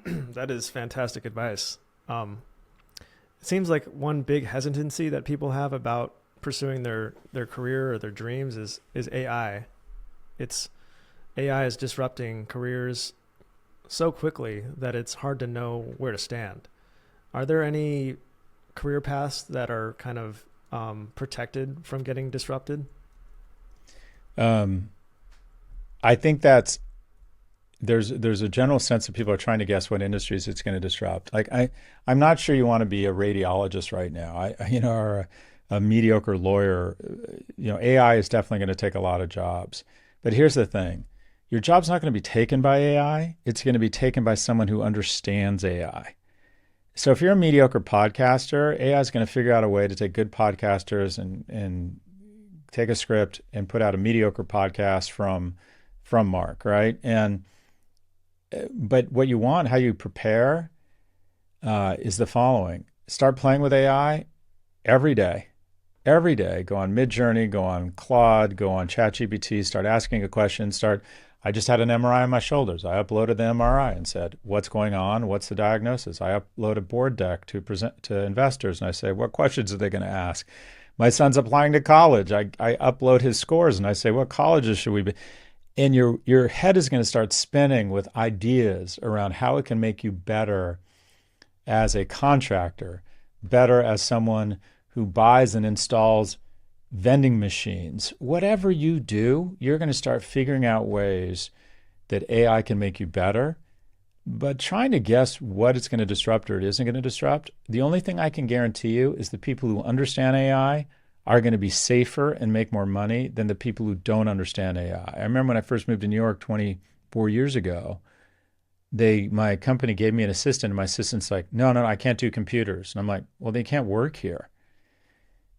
That is fantastic advice. It seems like one big hesitancy that people have about pursuing their career or their dreams is AI. AI is disrupting careers so quickly that it's hard to know where to stand. Are there any career paths that are kind of protected from getting disrupted? I think there's a general sense that people are trying to guess what industries it's going to disrupt. Like I'm not sure you want to be a radiologist right now. Or a mediocre lawyer. AI is definitely going to take a lot of jobs. But here's the thing. Your job's not going to be taken by AI. It's going to be taken by someone who understands AI. So if you're a mediocre podcaster, AI is going to figure out a way to take good podcasters and take a script and put out a mediocre podcast from Mark, right? And but what you want, how you prepare, is the following: start playing with AI every day. Every day, go on Midjourney, go on Claude, go on ChatGPT, start asking a question, I just had an MRI on my shoulders. I uploaded the MRI and said, what's going on? What's the diagnosis? I upload a board deck to present to investors, and I say, what questions are they going to ask? My son's applying to college. I upload his scores, and I say, what colleges should we be? And your head is going to start spinning with ideas around how it can make you better as a contractor, better as someone who buys and installs vending machines. Whatever you do, you're going to start figuring out ways that AI can make you better. But trying to guess what it's going to disrupt or it isn't going to disrupt, the only thing I can guarantee you is the people who understand AI are going to be safer and make more money than the people who don't understand AI. I remember when I first moved to New York 24 years ago, my company gave me an assistant, and my assistant's like, no, I can't do computers. And I'm like, well, they can't work here.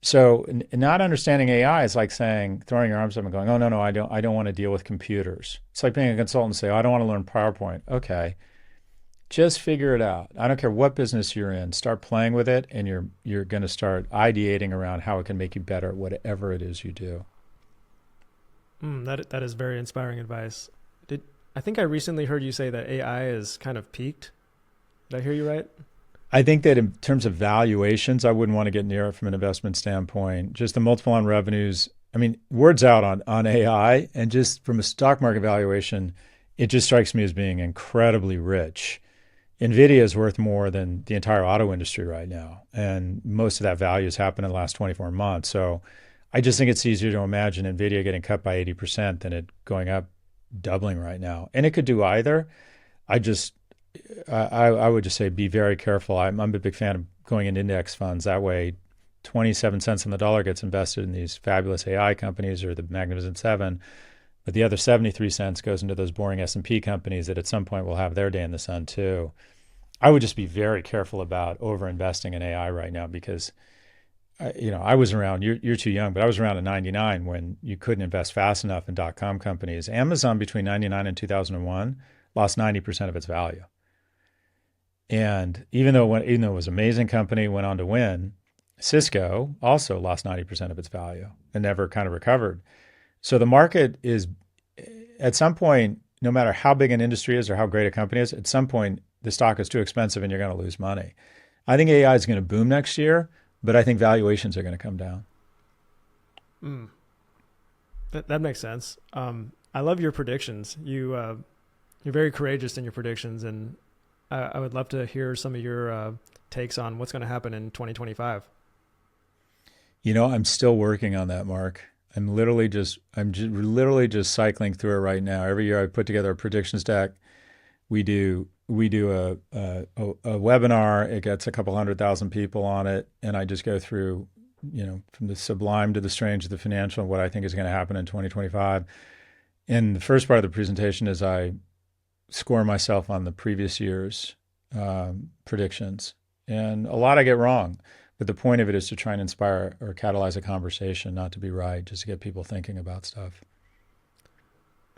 So not understanding AI is like saying, throwing your arms up and going, oh, no, I don't want to deal with computers. It's like being a consultant and say, oh, I don't want to learn PowerPoint. Okay, just figure it out. I don't care what business you're in. Start playing with it, and you're going to start ideating around how it can make you better at whatever it is you do. That is very inspiring advice. I think I recently heard you say that AI is kind of peaked. Did I hear you right? I think that in terms of valuations, I wouldn't want to get near it from an investment standpoint. Just the multiple on revenues. I mean, word's out on AI, and just from a stock market valuation, it just strikes me as being incredibly rich. NVIDIA is worth more than the entire auto industry right now, and most of that value has happened in the last 24 months. So I just think it's easier to imagine NVIDIA getting cut by 80% than it going up, doubling right now. And it could do either. I would just say be very careful. I'm a big fan of going into index funds. That way, 27 cents on the dollar gets invested in these fabulous AI companies or the Magnificent Seven, but the other 73 cents goes into those boring S&P companies that at some point will have their day in the sun too. I would just be very careful about over-investing in AI right now because, I was around, you're too young, but I was around in 99 when you couldn't invest fast enough in dot-com companies. Amazon between 99 and 2001 lost 90% of its value. And even though it was an amazing company, went on to win, Cisco also lost 90% of its value and never kind of recovered. So the market is, at some point, no matter how big an industry is or how great a company is, at some point the stock is too expensive and you're going to lose money. I think AI is going to boom next year, but I think valuations are going to come down. That makes sense. I love your predictions. You're very courageous in your predictions, and I would love to hear some of your takes on what's going to happen in 2025. I'm still working on that, Mark. I'm literally just cycling through it right now. Every year I put together a predictions deck. We do a webinar. It gets a couple 100,000 people on it, and I just go through, from the sublime to the strange to the financial, and what I think is going to happen in 2025. And the first part of the presentation is I score myself on the previous year's predictions, and a lot I get wrong. But the point of it is to try and inspire or catalyze a conversation, not to be right, just to get people thinking about stuff.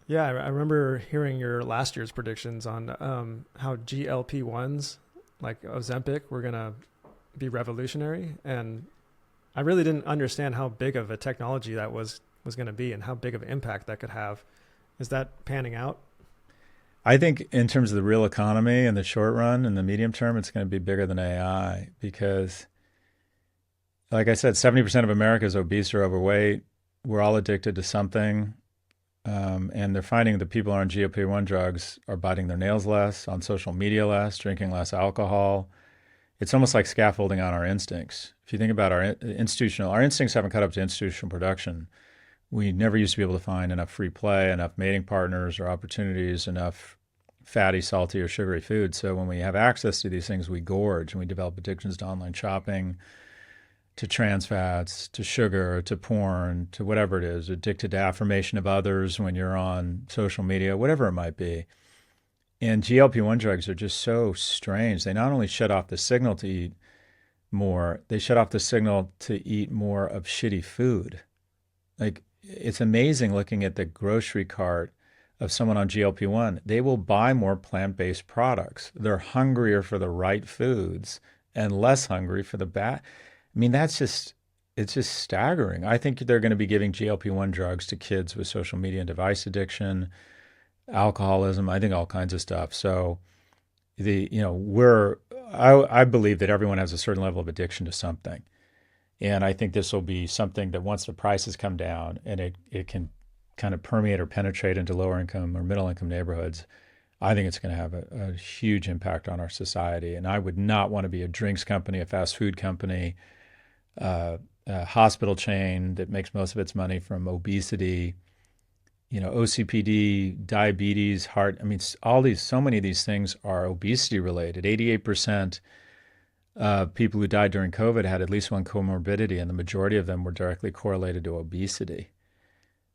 Yeah, I remember hearing your last year's predictions on how GLP-1s, like Ozempic, were going to be revolutionary. And I really didn't understand how big of a technology that was going to be and how big of an impact that could have. Is that panning out? I think in terms of the real economy in the short run and the medium term, it's going to be bigger than AI because, like I said, 70% of America is obese or overweight. We're all addicted to something. And they're finding that people on GLP-1 drugs are biting their nails less, on social media less, drinking less alcohol. It's almost like scaffolding on our instincts. If you think about our instincts haven't caught up to institutional production. We never used to be able to find enough free play, enough mating partners or opportunities, enough fatty, salty, or sugary food. So when we have access to these things, we gorge and we develop addictions to online shopping, to trans fats, to sugar, to porn, to whatever it is, addicted to affirmation of others when you're on social media, whatever it might be. And GLP-1 drugs are just so strange. They not only shut off the signal to eat more, they shut off the signal to eat more of shitty food. Like, it's amazing looking at the grocery cart of someone on GLP-1. They will buy more plant-based products. They're hungrier for the right foods and less hungry for the bad. I mean, it's just staggering. I think they're going to be giving GLP-1 drugs to kids with social media and device addiction, alcoholism, I think all kinds of stuff. So I believe that everyone has a certain level of addiction to something. And I think this will be something that once the prices come down and it can kind of permeate or penetrate into lower income or middle income neighborhoods, I think it's going to have a huge impact on our society. And I would not want to be a drinks company, a fast food company, a hospital chain that makes most of its money from obesity, OCPD, diabetes, heart. I mean, so many of these things are obesity related. 88% of people who died during COVID had at least one comorbidity, and the majority of them were directly correlated to obesity.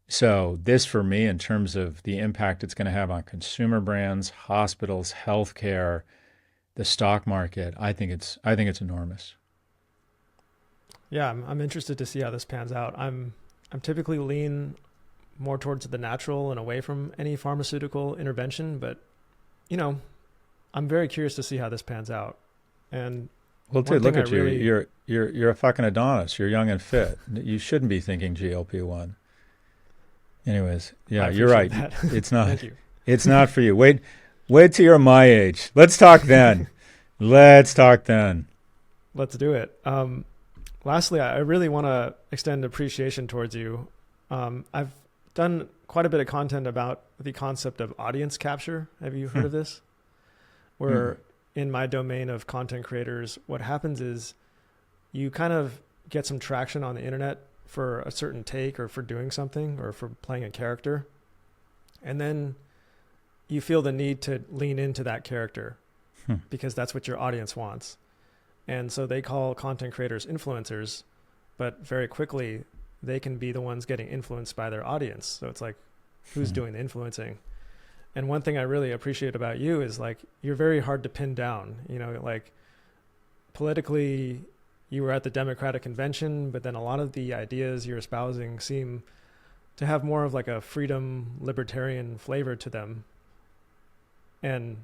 So this, for me, in terms of the impact it's going to have on consumer brands, hospitals, healthcare, the stock market, I think it's enormous. Yeah, I'm interested to see how this pans out. I'm typically lean more towards the natural and away from any pharmaceutical intervention, but I'm very curious to see how this pans out. And well, dude, look at you. You're a fucking Adonis. You're young and fit. You shouldn't be thinking GLP-1. Anyways, yeah, you're right. That. It's not. Thank you. It's not for you. Wait till you're my age. Let's talk then. Let's do it. Lastly, I really want to extend appreciation towards you. I've done quite a bit of content about the concept of audience capture. Have you heard of this? Where in my domain of content creators, what happens is you kind of get some traction on the internet for a certain take or for doing something or for playing a character. And then you feel the need to lean into that character because that's what your audience wants. And so they call content creators influencers, but very quickly they can be the ones getting influenced by their audience. So it's like, who's doing the influencing? And one thing I really appreciate about you is like, you're very hard to pin down, like politically you were at the Democratic convention, but then a lot of the ideas you're espousing seem to have more of like a freedom libertarian flavor to them. And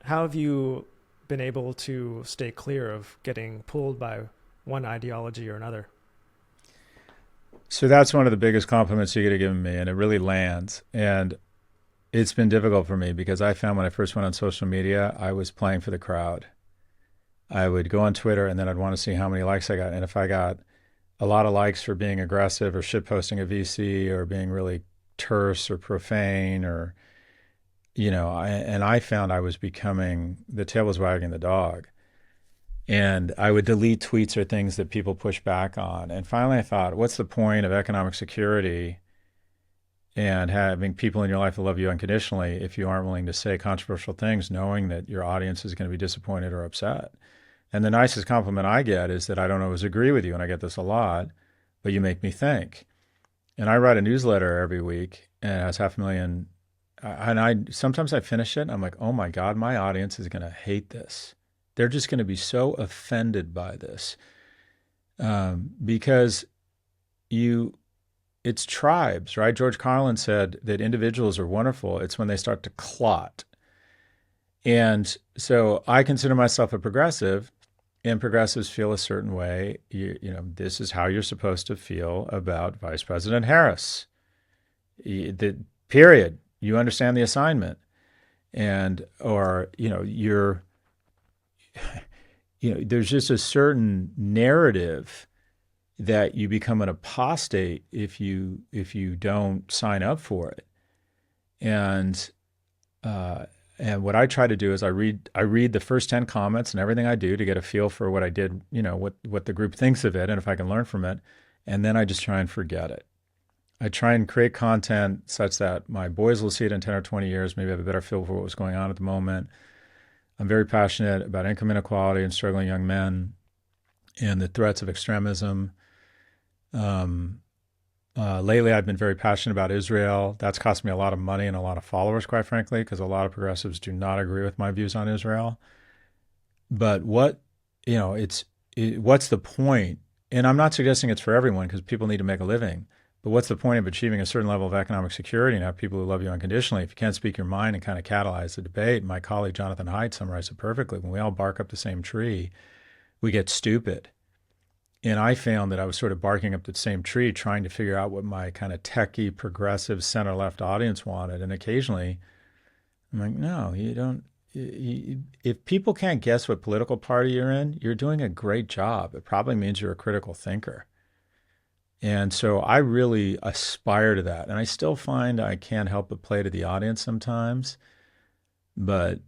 how have you been able to stay clear of getting pulled by one ideology or another? So that's one of the biggest compliments you could have given me, and it really lands. And it's been difficult for me because I found when I first went on social media, I was playing for the crowd. I would go on Twitter and then I'd want to see how many likes I got. And if I got a lot of likes for being aggressive or shitposting a VC or being really terse or profane or, I found I was becoming, the tail was wagging the dog. And I would delete tweets or things that people push back on. And finally I thought, what's the point of economic security and having people in your life that love you unconditionally if you aren't willing to say controversial things, knowing that your audience is going to be disappointed or upset? And the nicest compliment I get is that I don't always agree with you, and I get this a lot, but you make me think. And I write a newsletter every week, and it has 500,000. And sometimes I finish it, and I'm like, oh my God, my audience is going to hate this. They're just going to be so offended by this because it's tribes, right? George Carlin said that individuals are wonderful. It's when they start to clot. And so I consider myself a progressive, and progressives feel a certain way. This is how you're supposed to feel about Vice President Harris. Period. You understand the assignment. There's just a certain narrative that you become an apostate if you don't sign up for it. And what I try to do is I read the first 10 comments and everything I do to get a feel for what I did, what the group thinks of it and if I can learn from it. And then I just try and forget it. I try and create content such that my boys will see it in 10 or 20 years, maybe have a better feel for what was going on at the moment. I'm very passionate about income inequality and struggling young men and the threats of extremism. Lately, I've been very passionate about Israel. That's cost me a lot of money and a lot of followers, quite frankly, because a lot of progressives do not agree with my views on Israel. But what's the point? And I'm not suggesting it's for everyone because people need to make a living. But what's the point of achieving a certain level of economic security and have people who love you unconditionally if you can't speak your mind and kind of catalyze the debate? My colleague Jonathan Haidt summarized it perfectly. When we all bark up the same tree, we get stupid. And I found that I was sort of barking up the same tree, trying to figure out what my kind of techie, progressive, center-left audience wanted. And occasionally, I'm like, no, you don't. If people can't guess what political party you're in, you're doing a great job. It probably means you're a critical thinker. And so I really aspire to that. And I still find I can't help but play to the audience sometimes. But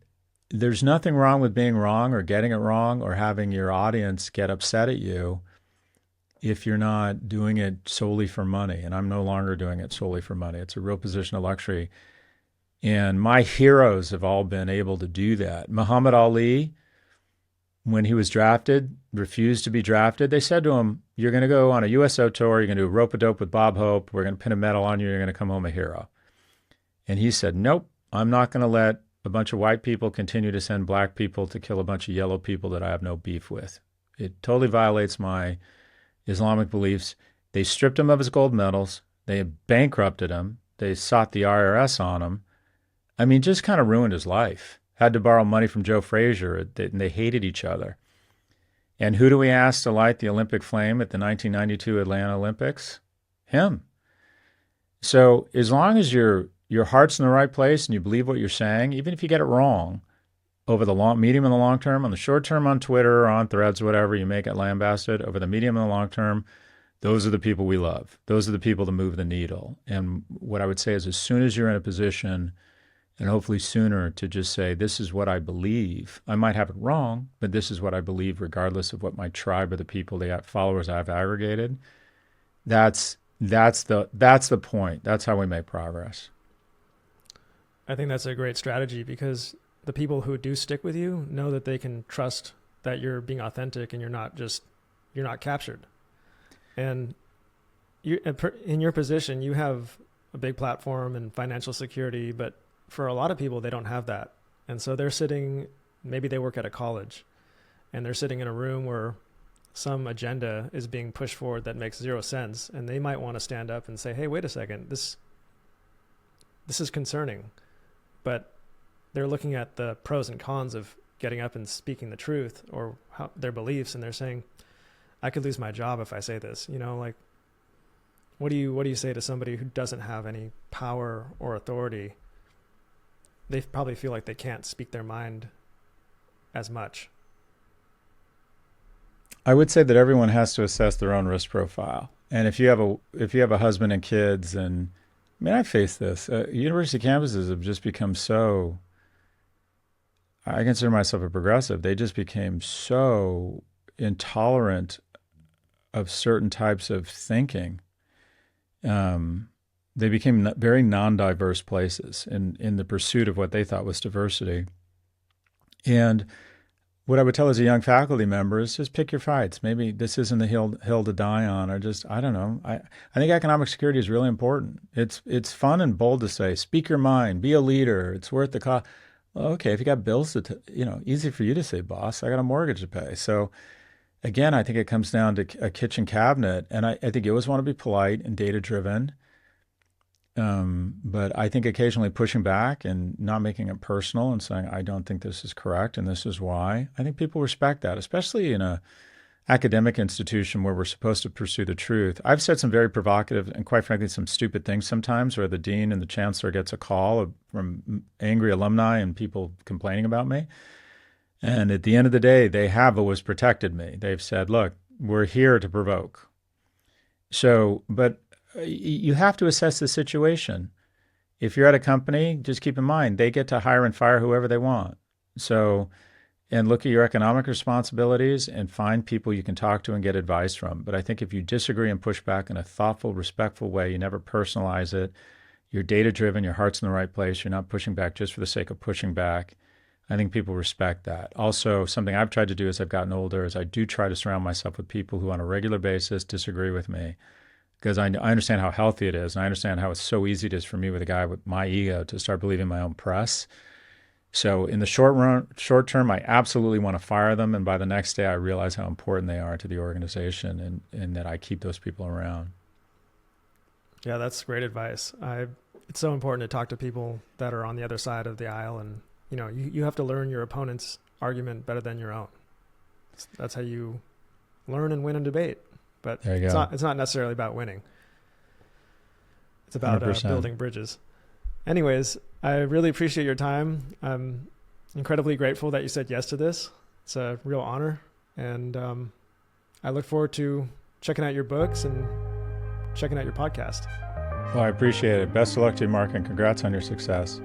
there's nothing wrong with being wrong or getting it wrong or having your audience get upset at you if you're not doing it solely for money. And I'm no longer doing it solely for money. It's a real position of luxury. And my heroes have all been able to do that. Muhammad Ali, when he was drafted, refused to be drafted. They said to him, you're going to go on a USO tour, you're going to do a rope-a-dope with Bob Hope, we're going to pin a medal on you, you're going to come home a hero. And he said, nope, I'm not going to let a bunch of white people continue to send black people to kill a bunch of yellow people that I have no beef with. It totally violates my Islamic beliefs. They stripped him of his gold medals. They bankrupted him. They sought the IRS on him. I mean, just kind of ruined his life. Had to borrow money from Joe Frazier, and they hated each other. And who do we ask to light the Olympic flame at the 1992 Atlanta Olympics? Him. So as long as your heart's in the right place and you believe what you're saying, even if you get it wrong, over the long, medium and the long term, on the short term on Twitter or on Threads, whatever, you may get lambasted. Over the medium and the long term, those are the people we love. Those are the people that move the needle. And what I would say is as soon as you're in a position, and hopefully sooner, to just say, this is what I believe. I might have it wrong, but this is what I believe, regardless of what my tribe or the people, the followers I've aggregated. That's the point. That's how we make progress. I think that's a great strategy because the people who do stick with you know that they can trust that you're being authentic and you're not captured. And in your position, you have a big platform and financial security, but for a lot of people, they don't have that. And so they're sitting, maybe they work at a college and they're sitting in a room where some agenda is being pushed forward that makes zero sense. And they might want to stand up and say, hey, wait a second, this is concerning. But they're looking at the pros and cons of getting up and speaking the truth or their beliefs. And they're saying, I could lose my job if I say this, like, what do you say to somebody who doesn't have any power or authority? They probably feel like they can't speak their mind as much. I would say that everyone has to assess their own risk profile. And if you have a husband and kids, and I mean, I face this. University campuses have just become so. I consider myself a progressive. They just became so intolerant of certain types of thinking. They became very non-diverse places in the pursuit of what they thought was diversity. And what I would tell as a young faculty member is just pick your fights. Maybe this isn't the hill to die on, or just, I don't know. I think economic security is really important. It's fun and bold to say, speak your mind, be a leader. It's worth the cost. Well, okay, if you got bills to, easy for you to say, boss, I got a mortgage to pay. So again, I think it comes down to a kitchen cabinet. And I think you always want to be polite and data-driven. But I think occasionally pushing back and not making it personal and saying, I don't think this is correct and this is why. I think people respect that, especially in a academic institution where we're supposed to pursue the truth. I've said some very provocative and quite frankly, some stupid things sometimes where the dean and the chancellor gets a call from angry alumni and people complaining about me. And at the end of the day, they have always protected me. They've said, look, we're here to provoke. So, but you have to assess the situation. If you're at a company, just keep in mind, they get to hire and fire whoever they want. So, and look at your economic responsibilities and find people you can talk to and get advice from. But I think if you disagree and push back in a thoughtful, respectful way, you never personalize it, you're data-driven, your heart's in the right place, you're not pushing back just for the sake of pushing back, I think people respect that. Also, something I've tried to do as I've gotten older is I do try to surround myself with people who on a regular basis disagree with me. Because I understand how healthy it is, and I understand how it's so easy it is for me with a guy with my ego to start believing my own press. So in the short term, I absolutely want to fire them, and by the next day, I realize how important they are to the organization, and that I keep those people around. Yeah, that's great advice. It's so important to talk to people that are on the other side of the aisle, and you have to learn your opponent's argument better than your own. That's how you learn and win a debate. But There you it's go. not necessarily about winning. It's about 100%. building bridges. Anyways, I really appreciate your time. I'm incredibly grateful that you said yes to this. It's a real honor, and I look forward to checking out your books and checking out your podcast. Well, I appreciate it. Best of luck to you, Mark, and congrats on your success.